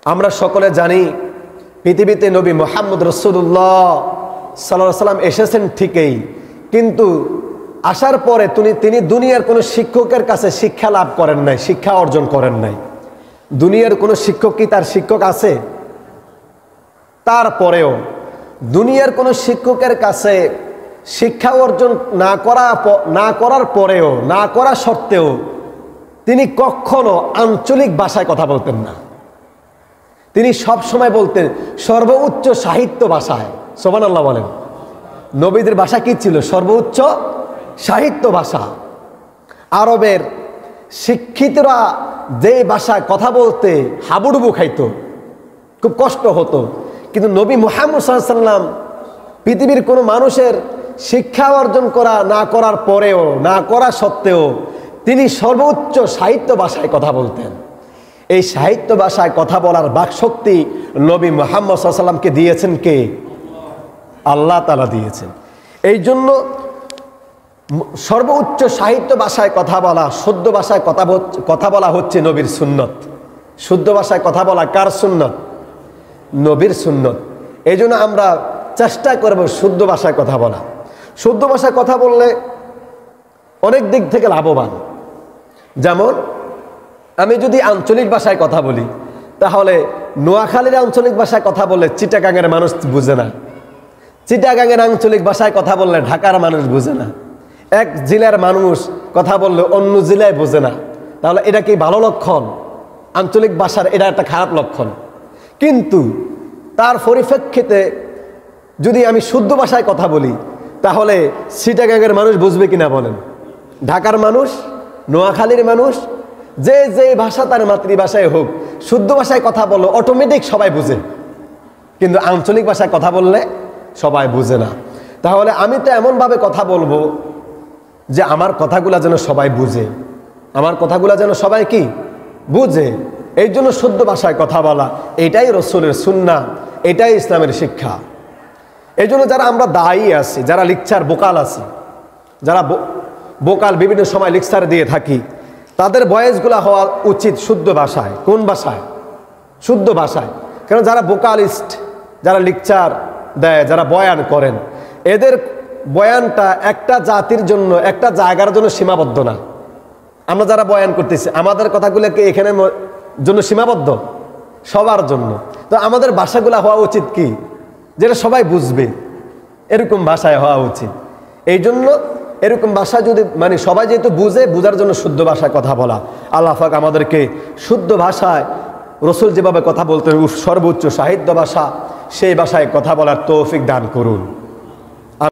আমরা সকলে জানি পৃথিবীতে নবী মুহাম্মদ রাসূলুল্লাহ সাল্লাল্লাহু আলাইহি সাল্লাম এসেছেন ঠিকই, কিন্তু আসার পরে তিনি দুনিয়ার কোনো শিক্ষকের কাছে শিক্ষা লাভ করেন নাই, শিক্ষা অর্জন করেন নাই। দুনিয়ার কোনো শিক্ষক কি তার শিক্ষক আছে? তারপরেও দুনিয়ার কোনো শিক্ষকের কাছে শিক্ষা অর্জন না করার পরেও, না করা সত্ত্বেও তিনি কখনো আঞ্চলিক ভাষায় কথা বলতেন না। তিনি সব সময় বলতেন সর্বোচ্চ সাহিত্য ভাষায়। সুবহানাল্লাহ বলেন। নবীদের ভাষা কি ছিল? সর্বোচ্চ সাহিত্য ভাষা। আরবের শিক্ষিতরা যে ভাষায় কথা বলতে হাবুডুবু খাইতো, খুব কষ্ট হতো, কিন্তু নবী মুহাম্মদ সাল্লাল্লাহু আলাইহি ওয়াসাল্লাম পৃথিবীর কোনো মানুষের শিক্ষা অর্জন না করার পরেও, না করা সত্ত্বেও তিনি সর্বোচ্চ সাহিত্য ভাষায় কথা বলতেন। এই সাহিত্য ভাষায় কথা বলার বাকশক্তি নবী মুহাম্মদ সাল্লাল্লাহু আলাইহি ওয়াসাল্লামকে দিয়েছেন কে? আল্লাহ তাআলা দিয়েছেন। এই জন্য সর্বোচ্চ সাহিত্য ভাষায় কথা বলা, শুদ্ধ ভাষায় কথা বলা হচ্ছে নবীর সুন্নত। শুদ্ধ ভাষায় কথা বলা কার সুন্নত? নবীর সুন্নত। এই জন্য আমরা চেষ্টা করব শুদ্ধ ভাষায় কথা বলা। শুদ্ধ ভাষায় কথা বললে অনেক দিক থেকে লাভবান। যেমন আমি যদি আঞ্চলিক ভাষায় কথা বলি, তাহলে নোয়াখালীর আঞ্চলিক ভাষায় কথা বললে চিটাগাংয়ের মানুষ বুঝে না, চিটাগাংয়ের আঞ্চলিক ভাষায় কথা বললে ঢাকার মানুষ বুঝে না, এক জেলার মানুষ কথা বললে অন্য জেলায় বোঝে না। তাহলে এটা কি ভালো লক্ষণ? আঞ্চলিক ভাষার এটা একটা খারাপ লক্ষণ। কিন্তু তার পরিপ্রেক্ষিতে যদি আমি শুদ্ধ ভাষায় কথা বলি, তাহলে চিটাগাংয়ের মানুষ বুঝবে কিনা বলেন? ঢাকার মানুষ, নোয়াখালীর মানুষ, যে যে ভাষা তার মাতৃভাষায় হোক, শুদ্ধ ভাষায় কথা বললে অটোমেটিক সবাই বুঝে, কিন্তু আঞ্চলিক ভাষায় কথা বললে সবাই বুঝে না। তাহলে আমি তো এমনভাবে কথা বলবো যে আমার কথাগুলা যেন সবাই বুঝে, আমার কথাগুলা যেন সবাই কি বুঝে। এই জন্য শুদ্ধ ভাষায় কথা বলা, এটাই রসুলের সুন্নাহ, এটাই ইসলামের শিক্ষা। এই জন্য যারা আমরা দায়ী আছি, যারা লেকচার বোকাল আছি, যারা বোকাল বিভিন্ন সময় লেকচার দিয়ে থাকি, তাদের ভয়েসগুলো হওয়া উচিত শুদ্ধ ভাষায়। কোন ভাষায়? শুদ্ধ ভাষায়। কারণ যারা বোকালিস্ট, যারা লেকচার দেয়, যারা বয়ান করেন, এদের বয়ানটা একটা জাতির জন্য, একটা জায়গার জন্য সীমাবদ্ধ না। আমরা যারা বয়ান করতেছি, আমাদের কথাগুলোকে এখানে জন্য সীমাবদ্ধ? সবার জন্য। তো আমাদের ভাষাগুলো হওয়া উচিত কি, যেটা সবাই বুঝবে, এরকম ভাষায় হওয়া উচিত। এই জন্য এরকম ভাষা যদি সবাই যেহেতু বুঝে, বুঝার জন্য শুদ্ধ ভাষায় কথা বলা। আল্লাহ পাক আমাদেরকে শুদ্ধ ভাষায় রসুল যেভাবে কথা বলতেন, সর্বোচ্চ সাহিত্য ভাষা, সেই ভাষায় কথা বলার তৌফিক দান করুন।